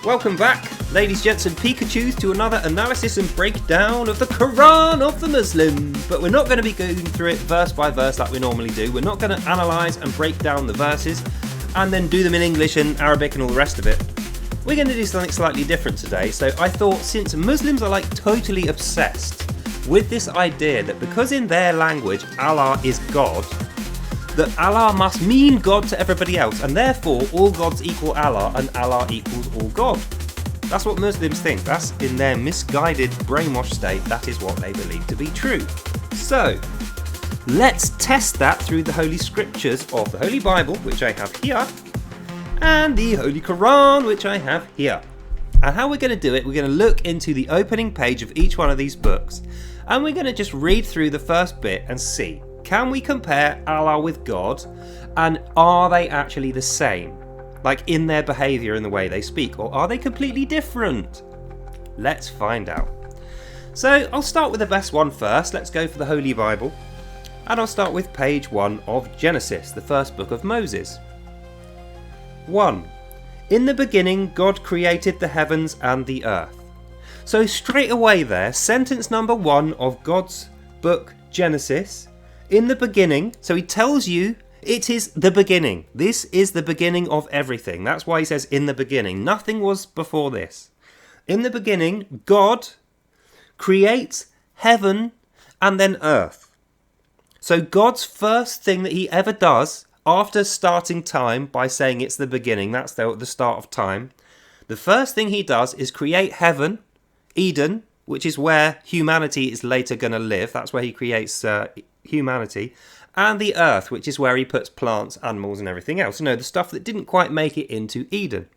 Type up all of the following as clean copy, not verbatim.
Welcome back, ladies, gents and Pikachus, to another analysis and breakdown of the Quran of the Muslims. But we're not going to be going through it verse by verse like we normally do. We're not going to analyse and break down the verses and then do them in English and Arabic and all the rest of it. We're going to do something slightly different today. So I thought, since Muslims are totally obsessed with this idea that because in their language Allah is God, that Allah must mean God to everybody else, and therefore all gods equal Allah and Allah equals all God. That's what Muslims think. That's in their misguided, brainwashed state. That is what they believe to be true. So, let's test that through the Holy Scriptures of the Holy Bible, which I have here, and the Holy Quran, which I have here. And how we're going to do it, we're going to look into the opening page of each one of these books, and we're going to just read through the first bit and see, can we compare Allah with God, and are they actually the same? Like in their behaviour and the way they speak, or are they completely different? Let's find out. So I'll start with the best one first. Let's go for the Holy Bible. And I'll start with page 1 of Genesis, the first book of Moses. 1. In the beginning God created the heavens and the earth. So straight away there, sentence number 1 of God's book Genesis, in the beginning, so he tells you it is the beginning. This is the beginning of everything. That's why he says in the beginning. Nothing was before this. In the beginning, God creates heaven and then earth. So God's first thing that he ever does after starting time by saying it's the beginning, that's the start of time, the first thing he does is create heaven, Eden, which is where humanity is later going to live. That's where he creates humanity, and the earth, which is where he puts plants, animals and everything else. The stuff that didn't quite make it into Eden.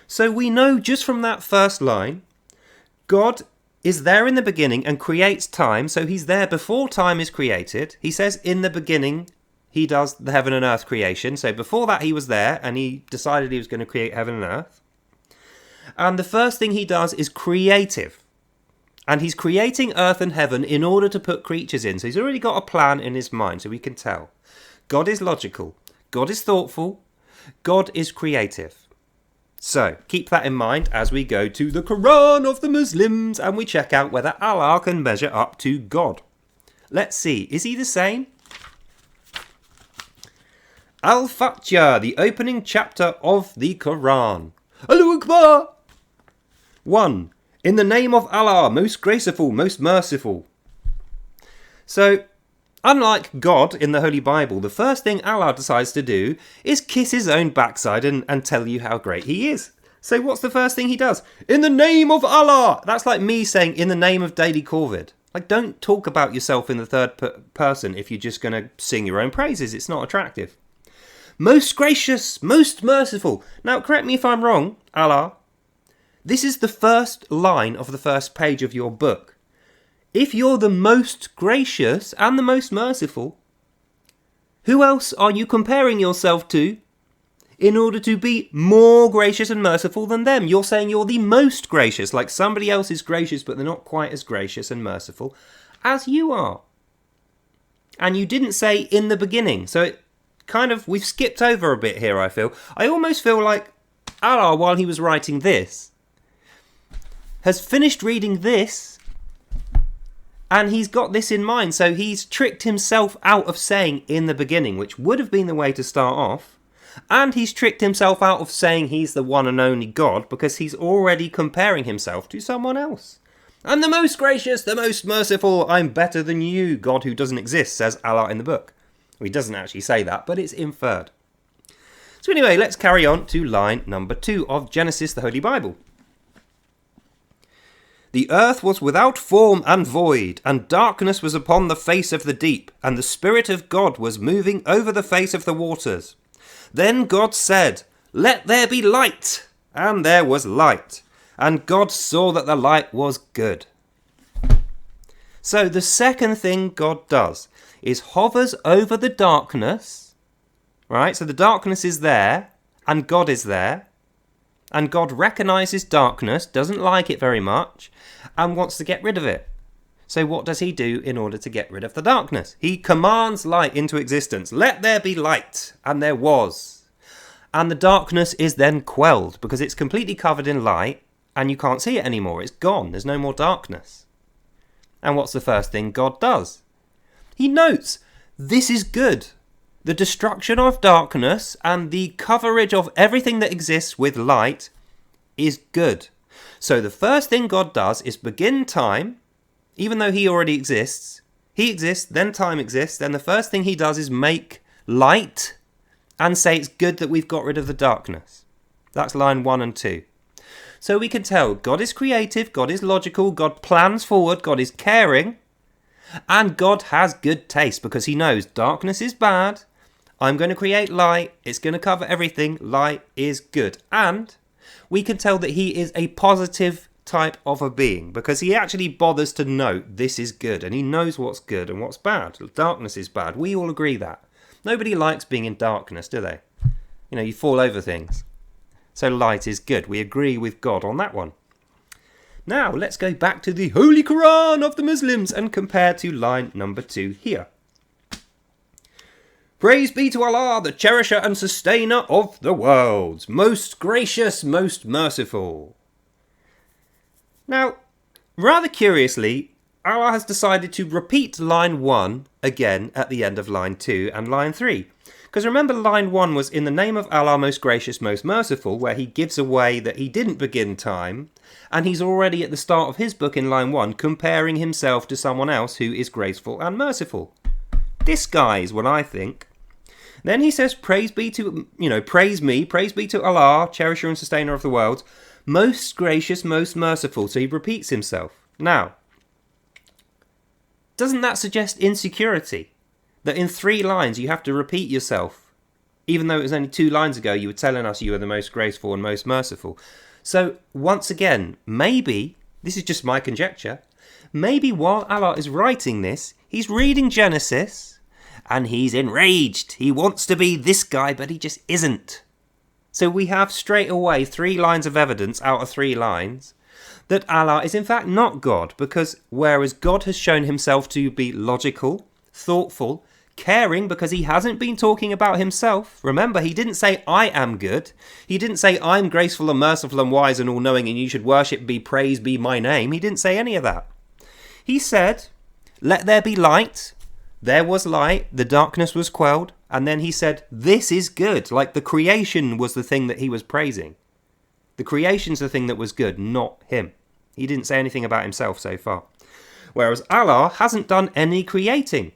So we know just from that first line, God is there in the beginning and creates time, so he's there before time is created. He says in the beginning he does the heaven and earth creation, so before that he was there and he decided he was going to create heaven and earth. And the first thing he does is creative. And he's creating earth and heaven in order to put creatures in. So he's already got a plan in his mind, so we can tell. God is logical. God is thoughtful. God is creative. So keep that in mind as we go to the Quran of the Muslims and we check out whether Allah can measure up to God. Let's see. Is he the same? Al-Fatiha, the opening chapter of the Quran. Allahu Akbar! 1. In the name of Allah, most graceful, most merciful. So, unlike God in the Holy Bible, the first thing Allah decides to do is kiss his own backside and tell you how great he is. So what's the first thing he does? In the name of Allah! That's like me saying, in the name of Daily Corvid. Don't talk about yourself in the third person if you're just going to sing your own praises. It's not attractive. Most gracious, most merciful. Now, correct me if I'm wrong, Allah. This is the first line of the first page of your book. If you're the most gracious and the most merciful, who else are you comparing yourself to in order to be more gracious and merciful than them? You're saying you're the most gracious, like somebody else is gracious but they're not quite as gracious and merciful as you are. And you didn't say in the beginning. So it we've skipped over a bit here, I feel. I almost feel like Allah, while he was writing this, has finished reading this and he's got this in mind. So he's tricked himself out of saying in the beginning, which would have been the way to start off. And he's tricked himself out of saying he's the one and only God because he's already comparing himself to someone else. I'm the most gracious, the most merciful, I'm better than you, God who doesn't exist, says Allah in the book. Well, he doesn't actually say that, but it's inferred. So anyway, let's carry on to line number 2 of Genesis, the Holy Bible. The earth was without form and void, and darkness was upon the face of the deep, and the Spirit of God was moving over the face of the waters. Then God said, Let there be light, and there was light. And God saw that the light was good. So the second thing God does is hovers over the darkness, right? So the darkness is there, and God is there. And God recognises darkness, doesn't like it very much, and wants to get rid of it. So what does he do in order to get rid of the darkness? He commands light into existence. Let there be light. And there was. And the darkness is then quelled because it's completely covered in light and you can't see it anymore. It's gone. There's no more darkness. And what's the first thing God does? He notes, this is good. The destruction of darkness and the coverage of everything that exists with light is good. So the first thing God does is begin time, even though he already exists. He exists, then time exists, then the first thing he does is make light and say it's good that we've got rid of the darkness. That's line 1 and 2. So we can tell God is creative, God is logical, God plans forward, God is caring, and God has good taste because he knows darkness is bad. I'm going to create light. It's going to cover everything. Light is good. And we can tell that he is a positive type of a being because he actually bothers to note this is good and he knows what's good and what's bad. Darkness is bad. We all agree that. Nobody likes being in darkness, do they? You know, you fall over things. So light is good. We agree with God on that one. Now, let's go back to the Holy Quran of the Muslims and compare to line number 2 here. Praise be to Allah, the cherisher and sustainer of the worlds, most gracious, most merciful. Now, rather curiously, Allah has decided to repeat line 1 again at the end of line 2 and line 3. Because remember, line 1 was in the name of Allah, most gracious, most merciful, where he gives away that he didn't begin time, and he's already at the start of his book in line 1 comparing himself to someone else who is graceful and merciful. This guy is what I think. Then he says, praise be to, praise be to Allah, cherisher and sustainer of the world, most gracious, most merciful. So he repeats himself. Now, doesn't that suggest insecurity? That in 3 lines you have to repeat yourself, even though it was only 2 lines ago you were telling us you were the most graceful and most merciful. So once again, maybe, this is just my conjecture, maybe while Allah is writing this, he's reading Genesis and he's enraged. He wants to be this guy, but he just isn't. So we have straight away 3 lines of evidence out of 3 lines that Allah is in fact not God, because whereas God has shown himself to be logical, thoughtful, caring, because he hasn't been talking about himself. Remember, he didn't say, I am good. He didn't say, I'm graceful and merciful and wise and all-knowing and you should worship me, praise be my name. He didn't say any of that. He said, let there be light. There was light. The darkness was quelled. And then he said, this is good. Like the creation was the thing that he was praising. The creation's the thing that was good, not him. He didn't say anything about himself so far. Whereas Allah hasn't done any creating.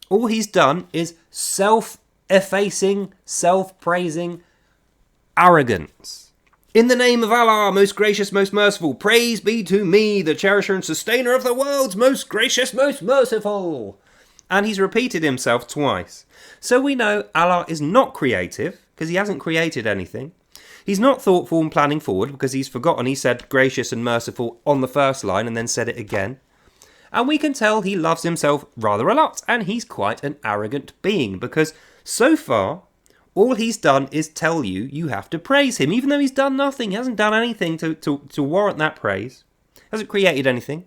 All he's done is self-effacing, self-praising arrogance. In the name of Allah, most gracious, most merciful, praise be to me, the cherisher and sustainer of the worlds, most gracious, most merciful. And he's repeated himself twice. So we know Allah is not creative, because he hasn't created anything. He's not thoughtful and planning forward, because he's forgotten he said gracious and merciful on the first line and then said it again. And we can tell he loves himself rather a lot, and he's quite an arrogant being, because so far, all he's done is tell you have to praise him, even though he's done nothing. He hasn't done anything to warrant that praise. Hasn't created anything.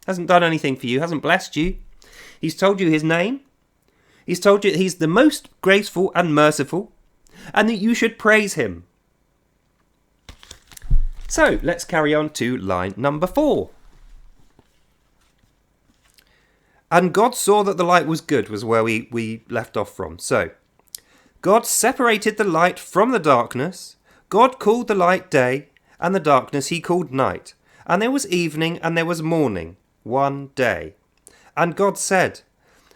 Hasn't done anything for you. Hasn't blessed you. He's told you his name. He's told you he's the most graceful and merciful, and that you should praise him. So, let's carry on to line number 4. And God saw that the light was good, was where we left off from. So, God separated the light from the darkness. God called the light day, and the darkness he called night. And there was evening, and there was morning, one day. And God said,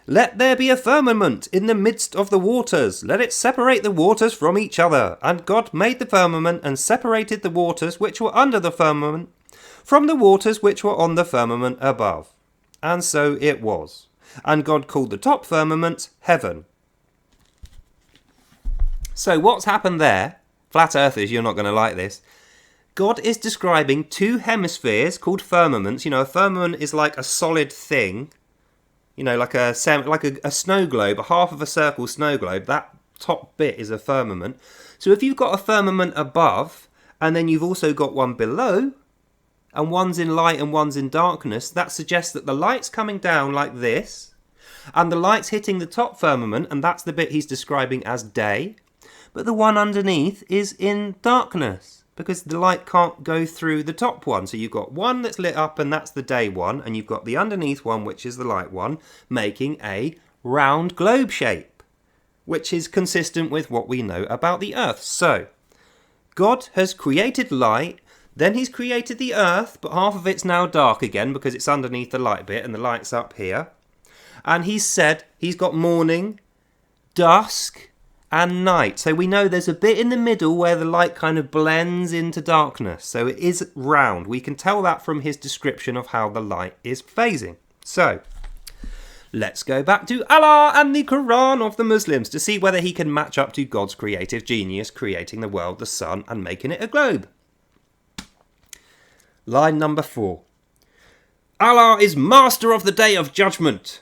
let there be a firmament in the midst of the waters. Let it separate the waters from each other. And God made the firmament, and separated the waters which were under the firmament from the waters which were on the firmament above. And so it was. And God called the top firmament heaven. So what's happened there? Flat earthers, you're not going to like this. God is describing 2 hemispheres called firmaments. You know, a firmament is like a solid thing. You know, like a snow globe, a half of a circle snow globe. That top bit is a firmament. So if you've got a firmament above, and then you've also got one below, and one's in light and one's in darkness, that suggests that the light's coming down like this, and the light's hitting the top firmament, and that's the bit he's describing as day. but the one underneath is in darkness because the light can't go through the top one. So you've got one that's lit up and that's the day one, and you've got the underneath one, which is the light one, making a round globe shape, which is consistent with what we know about the earth. So God has created light, then he's created the earth, but half of it's now dark again because it's underneath the light bit and the light's up here. And he's said he's got morning, dusk, and night. So we know there's a bit in the middle where the light kind of blends into darkness. So it is round. We can tell that from his description of how the light is phasing. So let's go back to Allah and the Quran of the Muslims to see whether he can match up to God's creative genius, creating the world, the sun, and making it a globe. Line number 4. Allah is master of the day of judgment.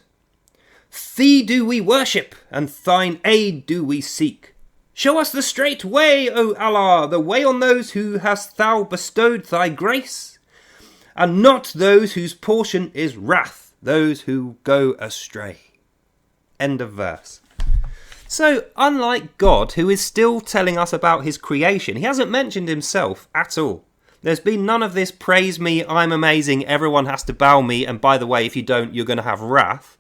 Thee do we worship, and thine aid do we seek. Show us the straight way, O Allah, the way on those who hast thou bestowed thy grace, and not those whose portion is wrath, those who go astray. End of verse. So, unlike God, who is still telling us about his creation, he hasn't mentioned himself at all. There's been none of this praise me, I'm amazing, everyone has to bow me, and by the way, if you don't, you're going to have wrath.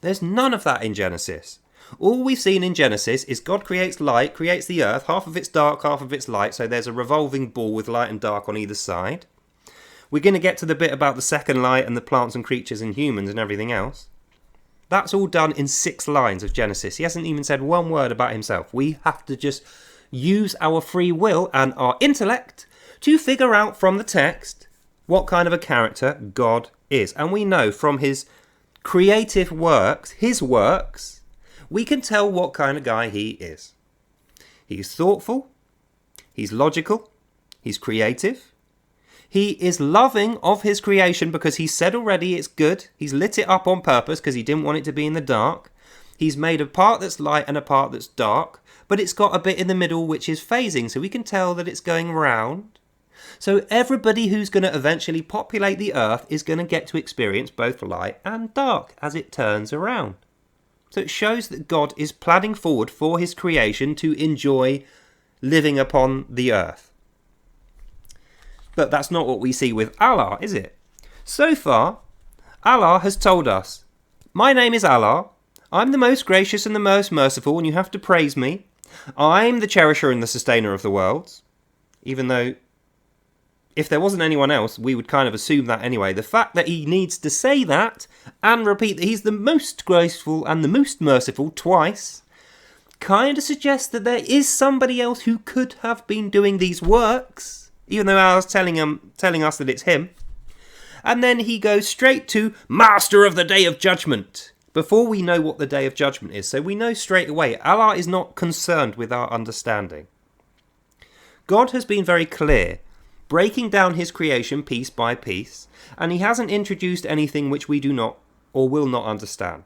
There's none of that in Genesis. All we've seen in Genesis is God creates light, creates the earth, half of it's dark, half of it's light, so there's a revolving ball with light and dark on either side. We're going to get to the bit about the second light and the plants and creatures and humans and everything else. That's all done in 6 lines of Genesis. He hasn't even said one word about himself. We have to just use our free will and our intellect to figure out from the text what kind of a character God is. And we know from his creative works, his works, we can tell what kind of guy he is. He's thoughtful, he's logical, he's creative, he is loving of his creation because he said already it's good, he's lit it up on purpose because he didn't want it to be in the dark, he's made a part that's light and a part that's dark, but it's got a bit in the middle which is phasing, so we can tell that it's going round. So everybody who's going to eventually populate the earth is going to get to experience both light and dark as it turns around. So it shows that God is planning forward for his creation to enjoy living upon the earth. But that's not what we see with Allah, is it? So far, Allah has told us, my name is Allah, I'm the most gracious and the most merciful, and you have to praise me. I'm the cherisher and the sustainer of the worlds. Even though if there wasn't anyone else, we would kind of assume that anyway. The fact that he needs to say that and repeat that he's the most graceful and the most merciful twice kind of suggests that there is somebody else who could have been doing these works, even though I was telling us that it's him. And then he goes straight to Master of the Day of Judgment before we know what the Day of Judgment is. So we know straight away Allah is not concerned with our understanding. God has been very clear, breaking down his creation piece by piece, and he hasn't introduced anything which we do not or will not understand.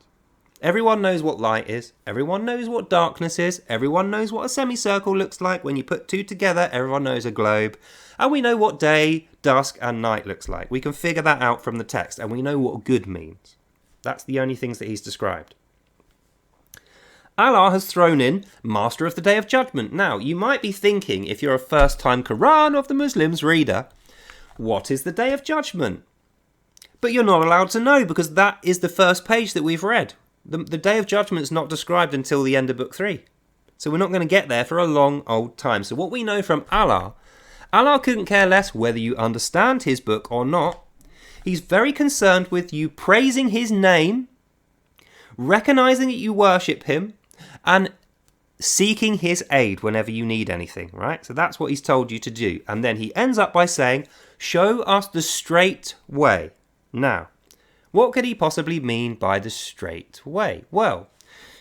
Everyone knows what light is, everyone knows what darkness is, everyone knows what a semicircle looks like. When you put 2 together, everyone knows a globe, and we know what day, dusk and night looks like. We can figure that out from the text, and we know what good means. That's the only things that he's described. Allah has thrown in Master of the Day of Judgment. Now, you might be thinking, if you're a first-time Quran of the Muslims reader, what is the Day of Judgment? But you're not allowed to know because that is the first page that we've read. The Day of Judgment is not described until the end of Book 3. So we're not going to get there for a long old time. So what we know from Allah, Allah couldn't care less whether you understand his book or not. He's very concerned with you praising his name, recognizing that you worship him, and seeking his aid whenever you need anything, right? So that's what he's told you to do. And then he ends up by saying, show us the straight way. Now, what could he possibly mean by the straight way? Well,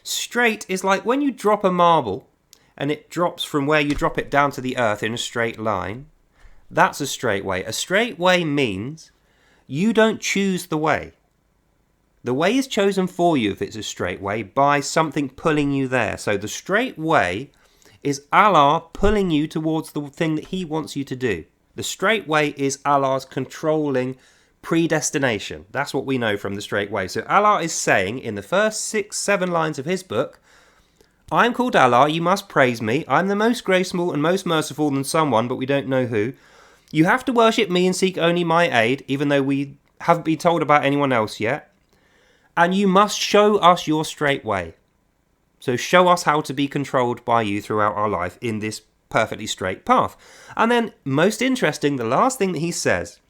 straight is like when you drop a marble and it drops from where you drop it down to the earth in a straight line. That's a straight way. A straight way means you don't choose the way. The way is chosen for you if it's a straight way by something pulling you there. So the straight way is Allah pulling you towards the thing that he wants you to do. The straight way is Allah's controlling predestination. That's what we know from the straight way. So Allah is saying in the first 6-7 lines of his book, I'm called Allah, you must praise me. I'm the most graceful and most merciful than someone, but we don't know who. You have to worship me and seek only my aid, even though we haven't been told about anyone else yet. And you must show us your straight way. So show us how to be controlled by you throughout our life in this perfectly straight path. And then, most interesting, the last thing that he says,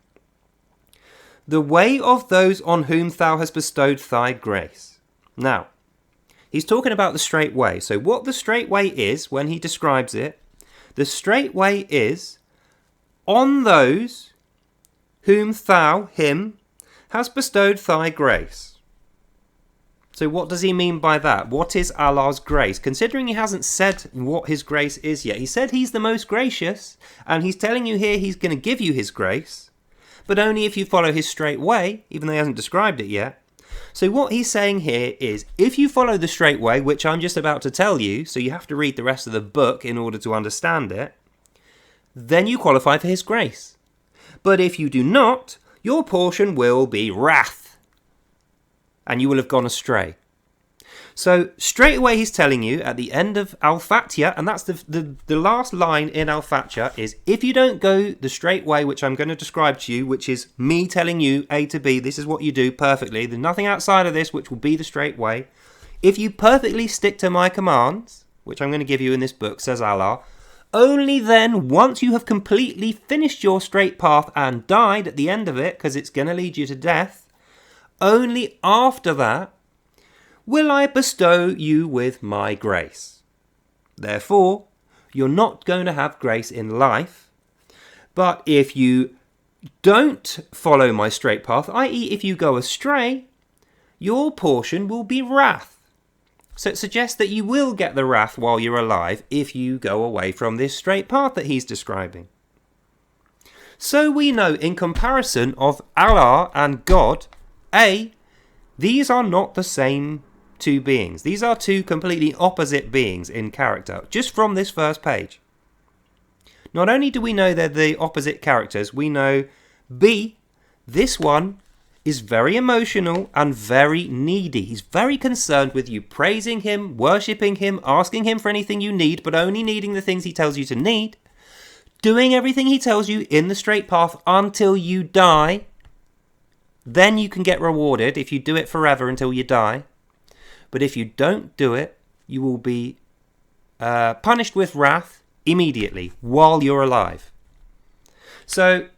the way of those on whom thou hast bestowed thy grace. Now, he's talking about the straight way. So what the straight way is, when he describes it, the straight way is on those whom thou, him, hast bestowed thy grace. So what does he mean by that? What is Allah's grace? Considering he hasn't said what his grace is yet. He said he's the most gracious, and he's telling you here he's going to give you his grace, but only if you follow his straight way, even though he hasn't described it yet. So what he's saying here is, if you follow the straight way, which I'm just about to tell you, so you have to read the rest of the book in order to understand it, then you qualify for his grace. But if you do not, your portion will be wrath, and you will have gone astray. So straight away he's telling you at the end of Al-Fatiha, and that's the last line in Al-Fatiha, is if you don't go the straight way, which I'm going to describe to you, which is me telling you A to B, this is what you do perfectly, there's nothing outside of this which will be the straight way. If you perfectly stick to my commands, which I'm going to give you in this book, says Allah, only then, once you have completely finished your straight path and died at the end of it, because it's going to lead you to death, only after that will I bestow you with my grace. Therefore, you're not going to have grace in life. But if you don't follow my straight path, i.e. if you go astray, your portion will be wrath. So it suggests that you will get the wrath while you're alive if you go away from this straight path that he's describing. So we know, in comparison of Allah and God, these are not the same two beings. These are two completely opposite beings in character, just from this first page. Not only do we know they're the opposite characters, we know B, this one is very emotional and very needy. He's very concerned with you praising him, worshipping him, asking him for anything you need, but only needing the things he tells you to need, doing everything he tells you in the straight path until you die. Then you can get rewarded if you do it forever until you die. But if you don't do it, you will be punished with wrath immediately while you're alive. So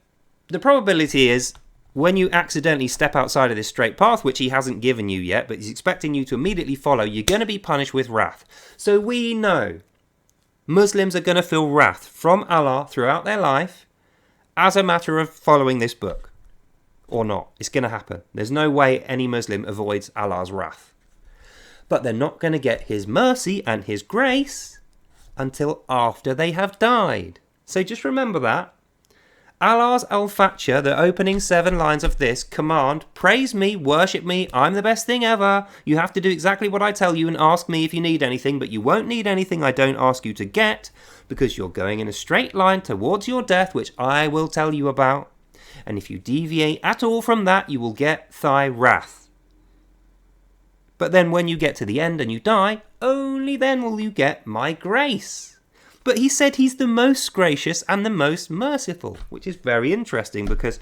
the probability is when you accidentally step outside of this straight path, which he hasn't given you yet, but he's expecting you to immediately follow, you're going to be punished with wrath. So we know Muslims are going to feel wrath from Allah throughout their life as a matter of following this book. Or not. It's going to happen. There's no way any Muslim avoids Allah's wrath. But they're not going to get his mercy and his grace until after they have died. So just remember that. Allah's Al-Fatiha, the opening 7 lines of this command, praise me, worship me, I'm the best thing ever. You have to do exactly what I tell you and ask me if you need anything, but you won't need anything I don't ask you to get, because you're going in a straight line towards your death, which I will tell you about. And if you deviate at all from that, you will get thy wrath. But then when you get to the end and you die, only then will you get my grace. But he said he's the most gracious and the most merciful, which is very interesting because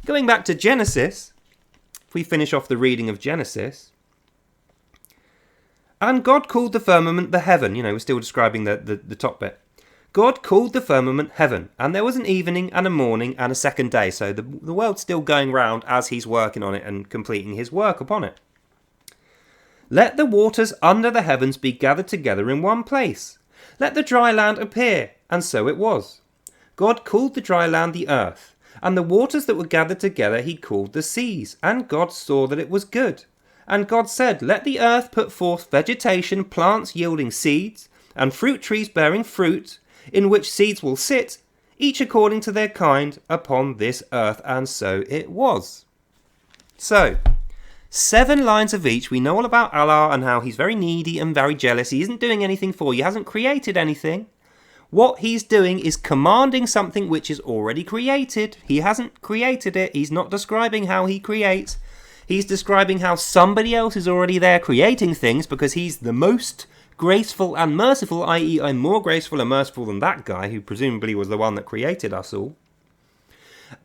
going back to Genesis, if we finish off the reading of Genesis, and God called the firmament the heaven, we're still describing the top bit. God called the firmament heaven, and there was an evening and a morning and a second day. So the world's still going round as he's working on it and completing his work upon it. Let the waters under the heavens be gathered together in one place. Let the dry land appear, and so it was. God called the dry land the earth, and the waters that were gathered together he called the seas, and God saw that it was good. And God said, let the earth put forth vegetation, plants yielding seeds, and fruit trees bearing fruit, in which seeds will sit, each according to their kind, upon this earth. And so it was. So, 7 lines of each. We know all about Allah and how he's very needy and very jealous. He isn't doing anything for you. He hasn't created anything. What he's doing is commanding something which is already created. He hasn't created it. He's not describing how he creates. He's describing how somebody else is already there creating things because he's the most graceful and merciful, i.e. I'm more graceful and merciful than that guy, who presumably was the one that created us all.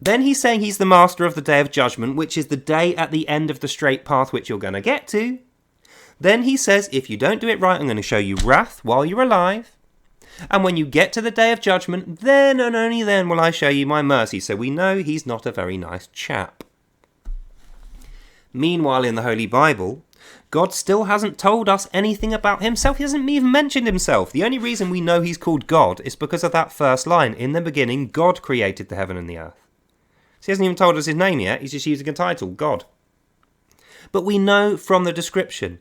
Then he's saying he's the master of the day of judgment, which is the day at the end of the straight path, which you're going to get to. Then he says, if you don't do it right, I'm going to show you wrath while you're alive. And when you get to the day of judgment, then and only then will I show you my mercy. So we know he's not a very nice chap. Meanwhile, in the Holy Bible, God still hasn't told us anything about himself. He hasn't even mentioned himself. The only reason we know he's called God is because of that first line. In the beginning, God created the heaven and the earth. So he hasn't even told us his name yet. He's just using a title, God. But we know from the description,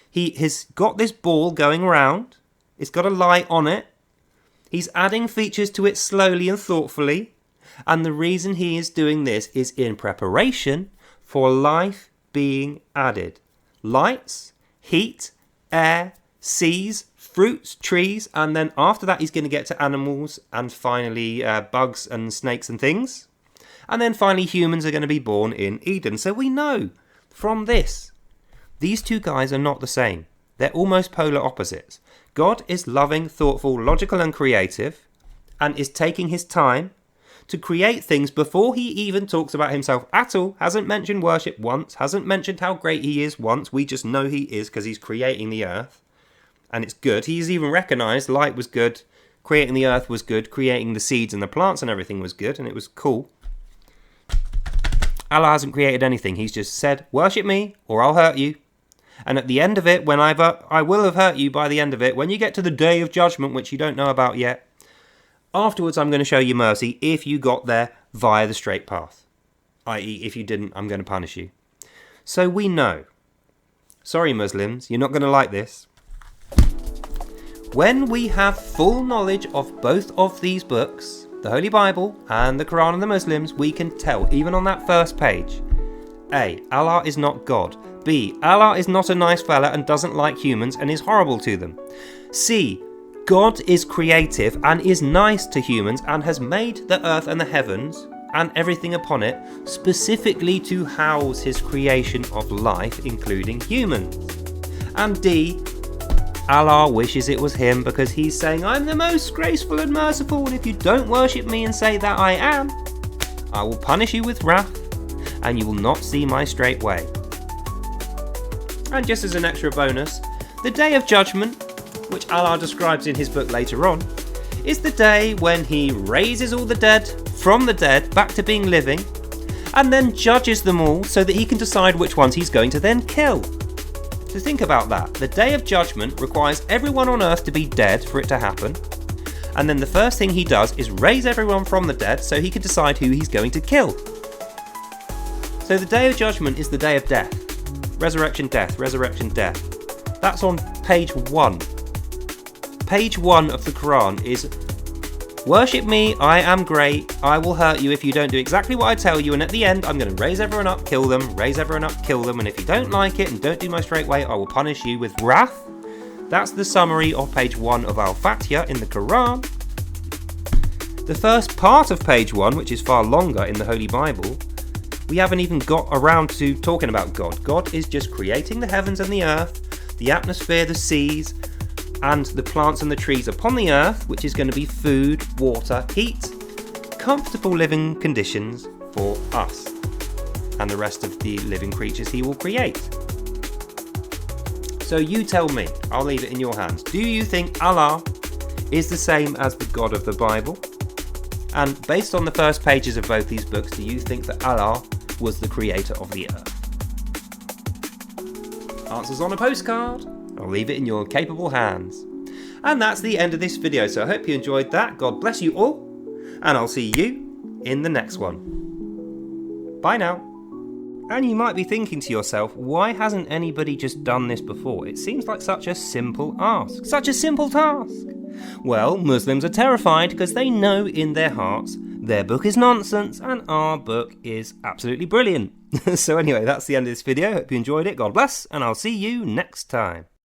he has got this ball going around. It's got a light on it. He's adding features to it slowly and thoughtfully. And the reason he is doing this is in preparation for life being added. Lights, heat, air, seas, fruits, trees, and then after that he's going to get to animals and finally bugs and snakes and things. And then finally humans are going to be born in Eden. So we know from this, these two guys are not the same. They're almost polar opposites. God is loving, thoughtful, logical and creative, and is taking his time to create things before he even talks about himself at all. Hasn't mentioned worship once, hasn't mentioned how great he is once. We just know he is because he's creating the earth. And it's good. He's even recognised light was good, creating the earth was good, creating the seeds and the plants and everything was good, and it was cool. Allah hasn't created anything. He's just said, worship me or I'll hurt you. And at the end of it, when I will have hurt you by the end of it, when you get to the day of judgment, which you don't know about yet, afterwards I'm going to show you mercy if you got there via the straight path. I.e., if you didn't, I'm going to punish you. So we know. Sorry, Muslims, you're not going to like this. When we have full knowledge of both of these books, the Holy Bible and the Quran and the Muslims, we can tell, even on that first page, A, Allah is not God. B, Allah is not a nice fella and doesn't like humans and is horrible to them. C, God is creative and is nice to humans and has made the earth and the heavens and everything upon it specifically to house his creation of life, including humans. And D, Allah wishes it was him because he's saying, I'm the most graceful and merciful, and if you don't worship me and say that I am, I will punish you with wrath and you will not see my straight way. And just as an extra bonus, the Day of Judgment, which Allah describes in his book later on, is the day when he raises all the dead from the dead back to being living, and then judges them all so that he can decide which ones he's going to then kill. So think about that. The Day of Judgment requires everyone on earth to be dead for it to happen, and then the first thing he does is raise everyone from the dead so he can decide who he's going to kill. So the Day of Judgment is the day of death. Resurrection, death, resurrection, death. That's on page 1. Page 1 of the Quran is, worship me, I am great, I will hurt you if you don't do exactly what I tell you, and at the end I'm going to raise everyone up, kill them, raise everyone up, kill them, and if you don't like it and don't do my straight way, I will punish you with wrath. That's the summary of page 1 of Al-Fatiha in the Quran. The first part of page 1, which is far longer in the Holy Bible, we haven't even got around to talking about God. God is just creating the heavens and the earth, the atmosphere, the seas, and the plants and the trees upon the earth, which is going to be food, water, heat, comfortable living conditions for us and the rest of the living creatures he will create. So you tell me, I'll leave it in your hands. Do you think Allah is the same as the God of the Bible? And based on the first pages of both these books, do you think that Allah was the creator of the earth? Answers on a postcard. I'll leave it in your capable hands. And that's the end of this video, so I hope you enjoyed that. God bless you all, and I'll see you in the next one. Bye now. And you might be thinking to yourself, why hasn't anybody just done this before? It seems like such a simple ask, such a simple task. Well, Muslims are terrified because they know in their hearts their book is nonsense and our book is absolutely brilliant. So anyway, that's the end of this video. Hope you enjoyed it. God bless, and I'll see you next time.